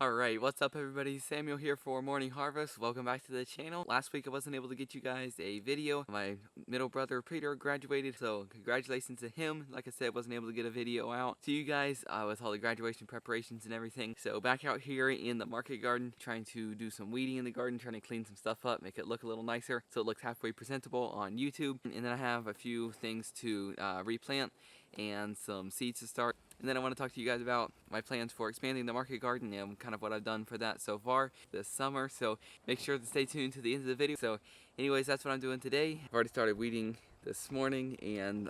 Alright, what's up everybody? Samuel here for Morning Harvest. Welcome back to the channel. Last week I wasn't able to get you guys a video. My middle brother Peter graduated, so congratulations to him. Like I said, I wasn't able to get a video out to you guys with all the graduation preparations and everything. So back out here in the market garden, trying to do some weeding in the garden, trying to clean some stuff up, make it look a little nicer so it looks halfway presentable on YouTube. And then I have a few things to replant and some seeds to start. And then I want to talk to you guys about my plans for expanding the market garden and kind of what I've done for that so far this summer. So make sure to stay tuned to the end of the video. So anyways, that's what I'm doing today. I've already started weeding this morning and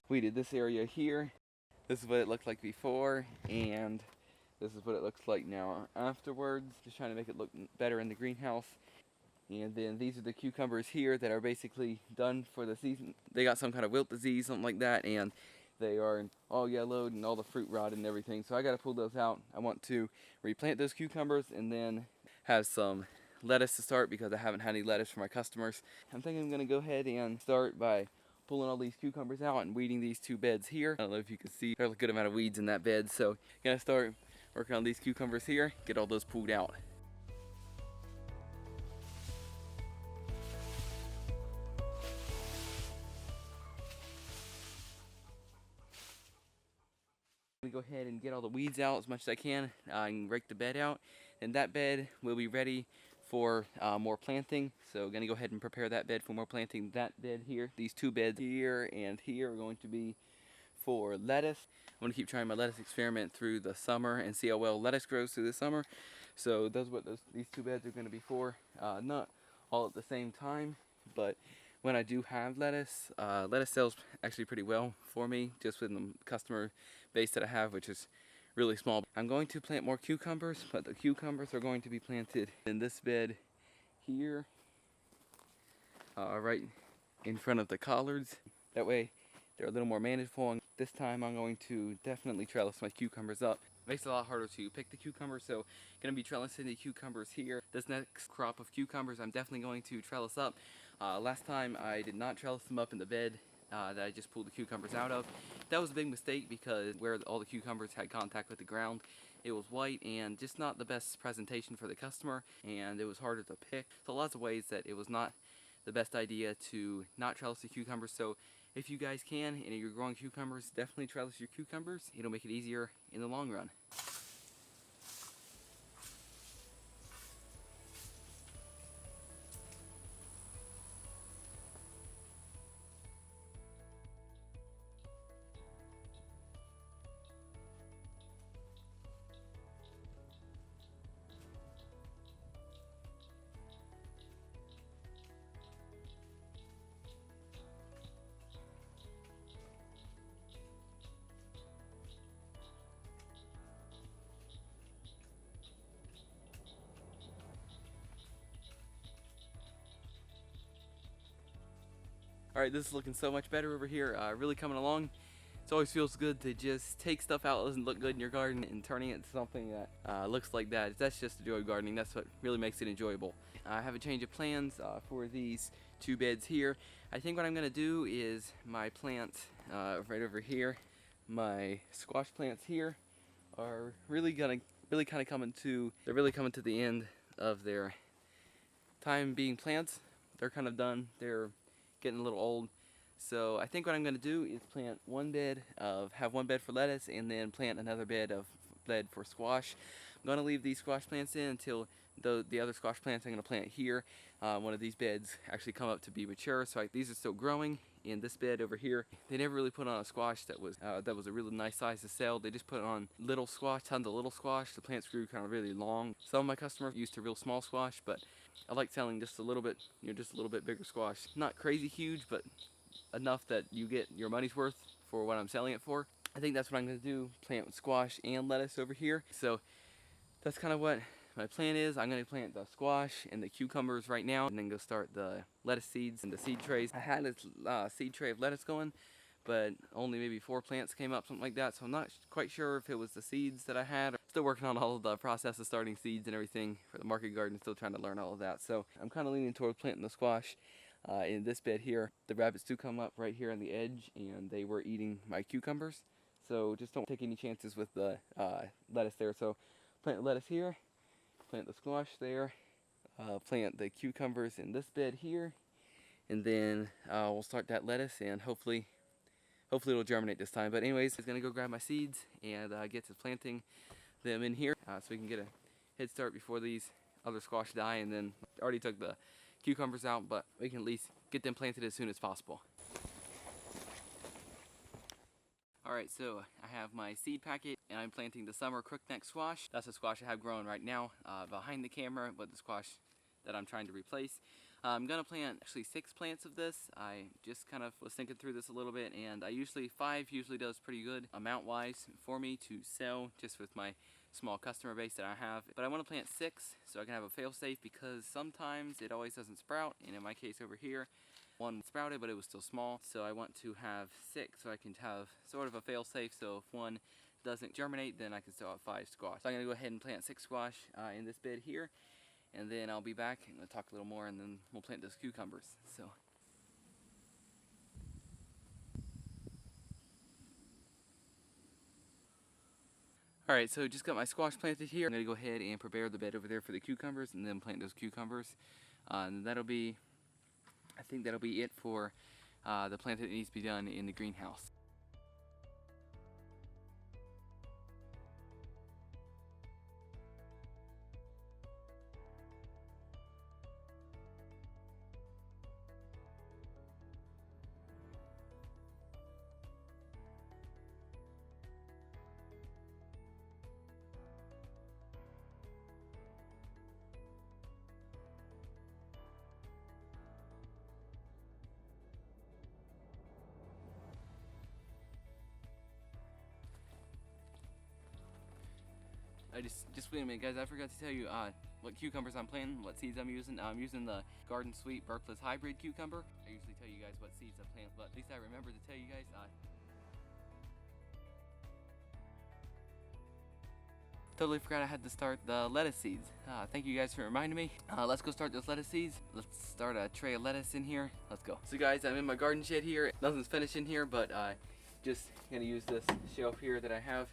weeded this area here. This is what it looked like before, and this is what it looks like now afterwards. Just trying to make it look better in the greenhouse. And then these are the cucumbers here that are basically done for the season. They got some kind of wilt disease, something like that, and they are all yellowed and all the fruit rotted and everything. So I got to pull those out. I want to replant those cucumbers and then have some lettuce to start because I haven't had any lettuce for my customers. I'm thinking I'm going to go ahead and start by pulling all these cucumbers out and weeding these two beds here. I don't know if you can see, there's a good amount of weeds in that bed. So I'm going to start working on these cucumbers here, get all those pulled out. I'm gonna go ahead and get all the weeds out as much as I can and rake the bed out, and that bed will be ready for more planting. So gonna go ahead and prepare that bed for more planting. That bed here, these two beds here and here are going to be for lettuce. I'm gonna keep trying my lettuce experiment through the summer and see how well lettuce grows through the summer. So that's what these two beds are gonna be for. Not all at the same time, but when I do have lettuce, lettuce sells actually pretty well for me, just with the customer base that I have, which is really small. I'm going to plant more cucumbers, but the cucumbers are going to be planted in this bed here, right in front of the collards. That way they're a little more manageable. And this time I'm going to definitely trellis my cucumbers up. Makes it a lot harder to pick the cucumbers, so going to be trellising the cucumbers here. This next crop of cucumbers I'm definitely going to trellis up. Last time I did not trellis them up in the bed that I just pulled the cucumbers out of. That was a big mistake because where all the cucumbers had contact with the ground, it was white and just not the best presentation for the customer, and it was harder to pick. So lots of ways that it was not the best idea to not trellis the cucumbers. So if you guys can and you're growing cucumbers, definitely trellis your cucumbers. It'll make it easier in the long run. Alright, this is looking so much better over here, really coming along. It always feels good to just take stuff out that doesn't look good in your garden and turning it into something that looks like that. That's just the joy of gardening. That's what really makes it enjoyable. I have a change of plans for these two beds here. I think what I'm going to do is my plant right over here, my squash plants here are really kind of coming to the end of their time being plants. They're kind of done. They're getting a little old. So I think what I'm going to do is plant have one bed for lettuce and then plant another bed for squash. I'm going to leave these squash plants in until the other squash plants I'm going to plant here. One of these beds actually come up to be mature, so these are still growing. In this bed over here, they never really put on a squash that was a really nice size to sell. They just put on little squash, tons of little squash. The plants grew kind of really long. Some of my customers used to real small squash, but I like selling just a little bit, just a little bit bigger squash. Not crazy huge, but enough that you get your money's worth for what I'm selling it for. I think that's what I'm going to do, plant squash and lettuce over here. So that's kind of what my plan is. I'm going to plant the squash and the cucumbers right now and then go start the lettuce seeds and the seed trays. I had a seed tray of lettuce going, but only maybe 4 plants came up, something like that. So I'm not quite sure if it was the seeds that I had. Still working on all of the process of starting seeds and everything for the market garden, still trying to learn all of that. So I'm kind of leaning toward planting the squash in this bed here. The rabbits do come up right here on the edge and they were eating my cucumbers. So just don't take any chances with the lettuce there. So plant lettuce here, plant the squash there, plant the cucumbers in this bed here, and then we'll start that lettuce, and hopefully it'll germinate this time. But anyways, I'm gonna go grab my seeds and get to planting them in here so we can get a head start before these other squash die. And then I already took the cucumbers out, but we can at least get them planted as soon as possible. Alright, so I have my seed packet and I'm planting the summer crookneck squash. That's the squash I have growing right now behind the camera, but the squash that I'm trying to replace. I'm gonna plant actually 6 plants of this. I just kind of was thinking through this a little bit, and 5 usually does pretty good amount wise for me to sell just with my small customer base that I have. But I want to plant 6 so I can have a fail safe, because sometimes it always doesn't sprout, and in my case over here, one sprouted but it was still small. So I want to have 6 so I can have sort of a fail safe, so if one doesn't germinate then I can still have 5 squash. So I'm gonna go ahead and plant 6 squash in this bed here, and then I'll be back and we'll talk a little more, and then we'll plant those cucumbers. So alright, so just got my squash planted here. I'm gonna go ahead and prepare the bed over there for the cucumbers and then plant those cucumbers. And I think that'll be it for the plant that needs to be done in the greenhouse. Just wait a minute, guys. I forgot to tell you what cucumbers I'm planting, what seeds I'm using. I'm using the Garden Sweet Burpless Hybrid cucumber. I usually tell you guys what seeds I plant, but at least I remember to tell you guys. Totally forgot I had to start the lettuce seeds. Thank you guys for reminding me. Let's go start those lettuce seeds. Let's start a tray of lettuce in here. Let's go. So guys, I'm in my garden shed here. Nothing's finished in here, but just gonna use this shelf here that I have.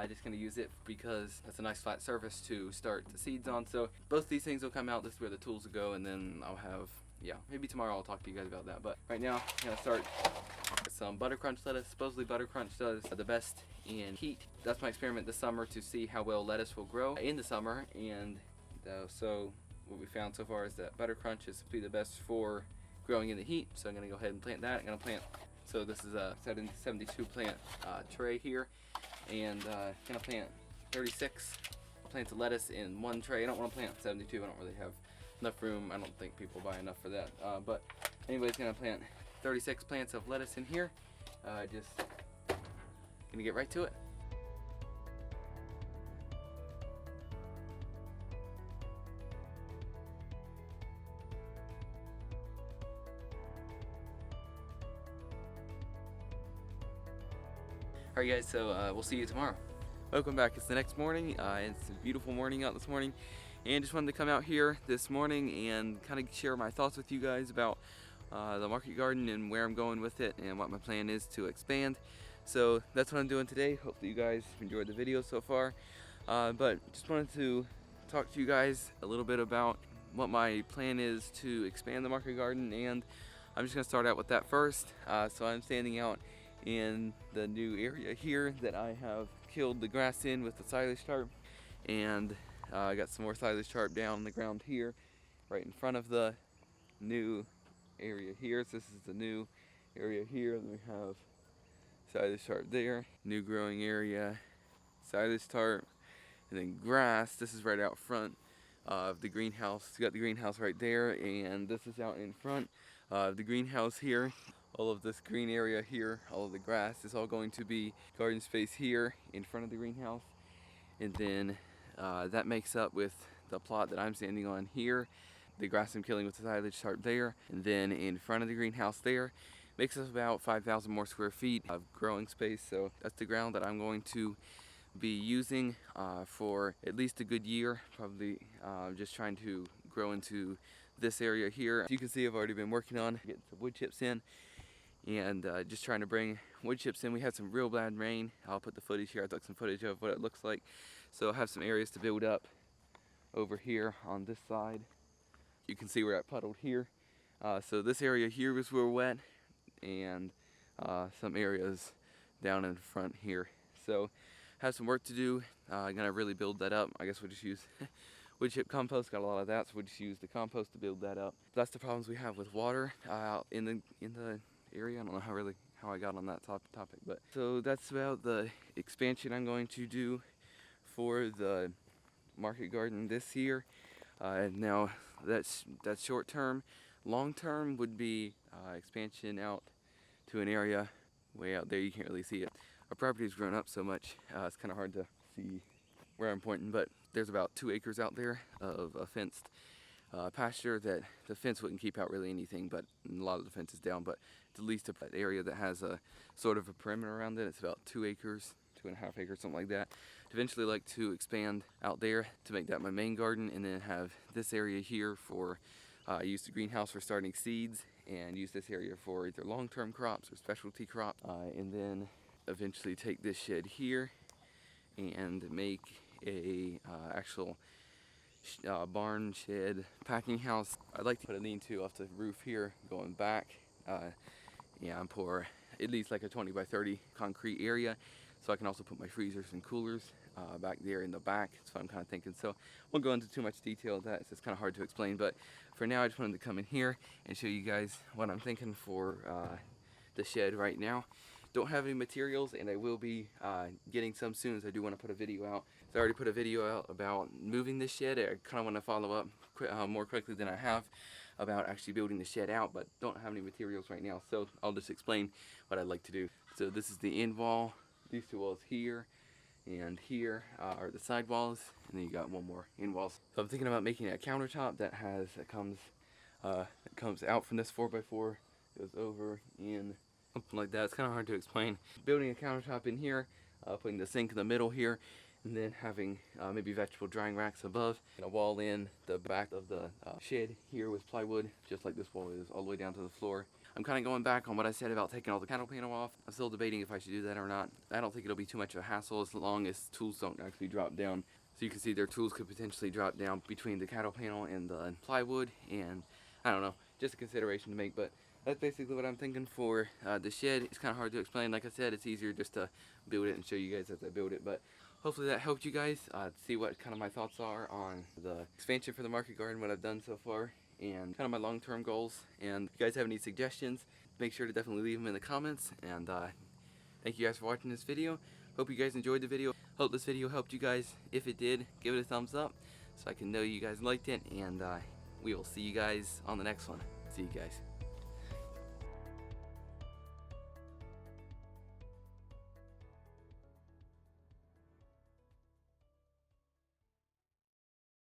Just gonna use it because that's a nice flat surface to start the seeds on. So both these things will come out. This is where the tools will go, and then I'll have, maybe tomorrow I'll talk to you guys about that. But right now, I'm gonna start with some butter crunch lettuce. Supposedly butter crunch does the best in heat. That's my experiment this summer to see how well lettuce will grow in the summer. And so what we found so far is that butter crunch is simply the best for growing in the heat. So I'm gonna go ahead and plant that. I'm gonna plant. So this is a 72 plant tray here. And gonna plant 36 plants of lettuce in one tray. I don't want to plant 72. I don't really have enough room. I don't think people buy enough for that. But anyways, gonna plant 36 plants of lettuce in here. Just gonna get right to it. Alright guys, so we'll see you tomorrow. Welcome back. It's the next morning. It's a beautiful morning out this morning, and just wanted to come out here this morning and kind of share my thoughts with you guys about the market garden and where I'm going with it and what my plan is to expand. So that's what I'm doing today. Hopefully you guys enjoyed the video so far. But just wanted to talk to you guys a little bit about what my plan is to expand the market garden, and I'm just going to start out with that first. So I'm standing out in the new area here that I have killed the grass in with the silage tarp, and I got some more silage tarp down on the ground here right in front of the new area here. So this is the new area here, and we have silage tarp there, new growing area, silage tarp, and then grass. This is right out front of the greenhouse. You got the greenhouse right there, and this is out in front of the greenhouse here. All of this green area here, all of the grass is all going to be garden space here in front of the greenhouse. And then that makes up with the plot that I'm standing on here, the grass I'm killing with the silage tarp there, and then in front of the greenhouse there, makes us about 5,000 more square feet of growing space. So that's the ground that I'm going to be using for at least a good year, probably just trying to grow into this area here. As you can see, I've already been working on getting some wood chips in, and just trying to bring wood chips in. We had some real bad rain. I'll put the footage here. I took some footage of what it looks like. So I have some areas to build up over here on this side. You can see where I puddled here. So this area here was real wet, and some areas down in front here. So have some work to do. Gonna really build that up. I guess we'll just use wood chip compost. Got a lot of that, so we'll just use the compost to build that up. That's the problems we have with water out in the area. I don't know how I got on that topic, but so that's about the expansion I'm going to do for the market garden this year. Now that's short term. Long term would be expansion out to an area way out there. You can't really see it. Our property's grown up so much, it's kind of hard to see where I'm pointing, but there's about 2 acres out there of a fenced pasture that the fence wouldn't keep out really anything, but a lot of the fence is down, but it's at least an area that has a sort of a perimeter around it. It's about 2 acres, 2.5 acres, something like that. I'd eventually like to expand out there to make that my main garden, and then have this area here for use the greenhouse for starting seeds, and use this area for either long-term crops or specialty crops, and then eventually take this shed here and make a actual barn shed packing house. I'd like to put a lean-to off the roof here going back, and pour at least like a 20 by 30 concrete area, so I can also put my freezers and coolers back there in the back. That's what I'm kind of thinking. So I won't go into too much detail of that. It's kind of hard to explain, but for now I just wanted to come in here and show you guys what I'm thinking for the shed right now. Don't have any materials, and I will be getting some soon, as I do want to put a video out. So I already put a video out about moving this shed. I kind of want to follow up more quickly than I have about actually building the shed out, but don't have any materials right now, so I'll just explain what I'd like to do. So this is the end wall. These 2 walls here and here are the side walls, and then you got one more end wall. So I'm thinking about making a countertop that comes out from this 4x4, goes over in something like that. It's kind of hard to explain. Building a countertop in here, putting the sink in the middle here, and then having maybe vegetable drying racks above, and a wall in the back of the shed here with plywood, just like this wall is, all the way down to the floor. I'm kind of going back on what I said about taking all the cattle panel off. I'm still debating if I should do that or not. I don't think it'll be too much of a hassle as long as tools don't actually drop down. So you can see their tools could potentially drop down between the cattle panel and the plywood, and I don't know, just a consideration to make. But that's basically what I'm thinking for the shed. It's kind of hard to explain. Like I said, it's easier just to build it and show you guys as I build it. But hopefully that helped you guys see what kind of my thoughts are on the expansion for the market garden, what I've done so far, and kind of my long-term goals. And if you guys have any suggestions, make sure to definitely leave them in the comments. And thank you guys for watching this video. Hope you guys enjoyed the video. Hope this video helped you guys. If it did, give it a thumbs up so I can know you guys liked it. And we will see you guys on the next one. See you guys.